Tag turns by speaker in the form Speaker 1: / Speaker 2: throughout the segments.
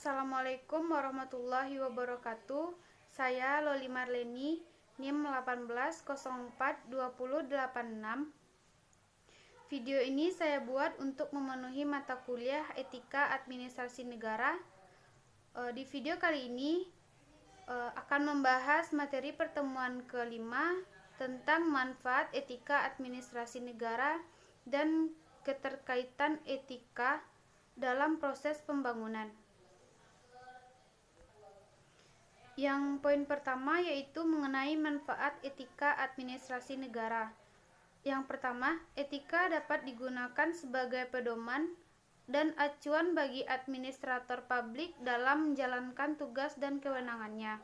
Speaker 1: Assalamualaikum warahmatullahi wabarakatuh. Saya Loli Marleni, NIM 18042086. Video ini saya buat untuk memenuhi mata kuliah Etika Administrasi Negara. Di video kali ini akan membahas materi pertemuan kelima tentang manfaat etika administrasi negara dan keterkaitan etika dalam proses pembangunan. Yang poin pertama yaitu mengenai manfaat etika administrasi negara. Yang pertama, etika dapat digunakan sebagai pedoman dan acuan bagi administrator publik dalam menjalankan tugas dan kewenangannya.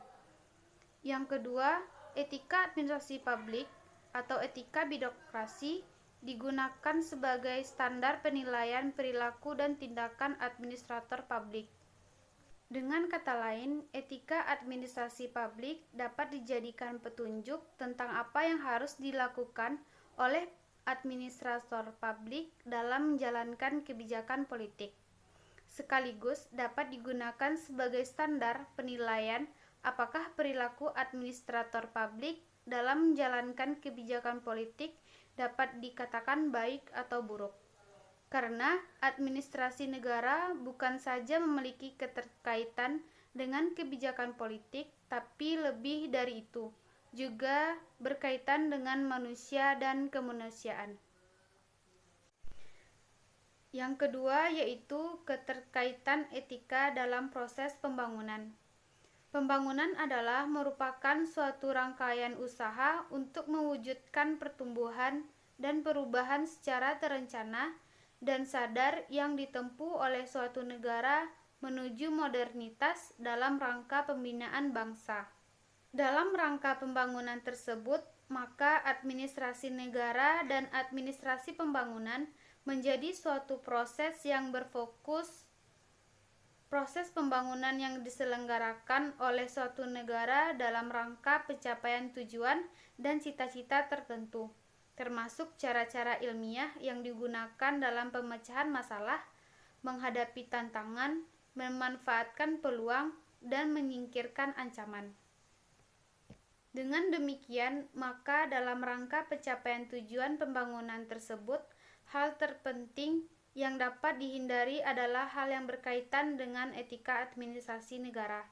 Speaker 1: Yang kedua, etika administrasi publik atau etika birokrasi digunakan sebagai standar penilaian perilaku dan tindakan administrator publik. Dengan kata lain, etika administrasi publik dapat dijadikan petunjuk tentang apa yang harus dilakukan oleh administrator publik dalam menjalankan kebijakan politik. Sekaligus dapat digunakan sebagai standar penilaian apakah perilaku administrator publik dalam menjalankan kebijakan politik dapat dikatakan baik atau buruk. Karena administrasi negara bukan saja memiliki keterkaitan dengan kebijakan politik, tapi lebih dari itu, juga berkaitan dengan manusia dan kemanusiaan. Yang kedua yaitu keterkaitan etika dalam proses pembangunan. Pembangunan adalah merupakan suatu rangkaian usaha untuk mewujudkan pertumbuhan dan perubahan secara terencana dan sadar yang ditempuh oleh suatu negara menuju modernitas dalam rangka pembinaan bangsa. Dalam rangka pembangunan tersebut, maka administrasi negara dan administrasi pembangunan menjadi suatu proses yang berfokus. Proses pembangunan yang diselenggarakan oleh suatu negara dalam rangka pencapaian tujuan dan cita-cita tertentu, termasuk cara-cara ilmiah yang digunakan dalam pemecahan masalah, menghadapi tantangan, memanfaatkan peluang, dan menyingkirkan ancaman. Dengan demikian, maka dalam rangka pencapaian tujuan pembangunan tersebut, hal terpenting yang dapat dihindari adalah hal yang berkaitan dengan etika administrasi negara.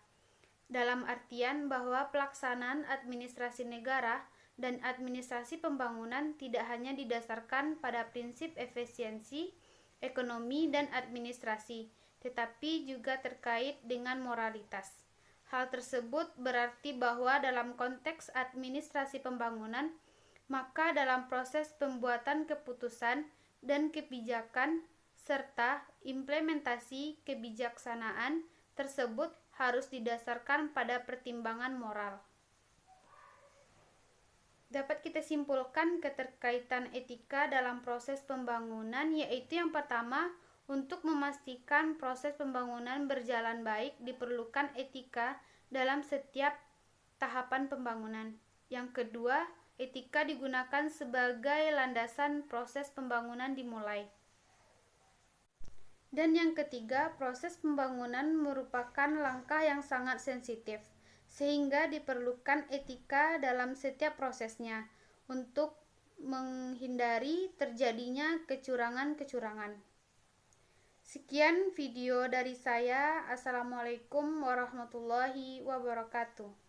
Speaker 1: Dalam artian bahwa pelaksanaan administrasi negara dan administrasi pembangunan tidak hanya didasarkan pada prinsip efisiensi, ekonomi, dan administrasi, tetapi juga terkait dengan moralitas. Hal tersebut berarti bahwa dalam konteks administrasi pembangunan, maka dalam proses pembuatan keputusan dan kebijakan serta implementasi kebijaksanaan tersebut harus didasarkan pada pertimbangan moral. Dapat kita simpulkan keterkaitan etika dalam proses pembangunan yaitu yang pertama, untuk memastikan proses pembangunan berjalan baik diperlukan etika dalam setiap tahapan pembangunan. Yang kedua, etika digunakan sebagai landasan proses pembangunan dimulai. Dan yang ketiga, proses pembangunan merupakan langkah yang sangat sensitif, sehingga diperlukan etika dalam setiap prosesnya untuk menghindari terjadinya kecurangan-kecurangan. Sekian video dari saya. Assalamualaikum warahmatullahi wabarakatuh.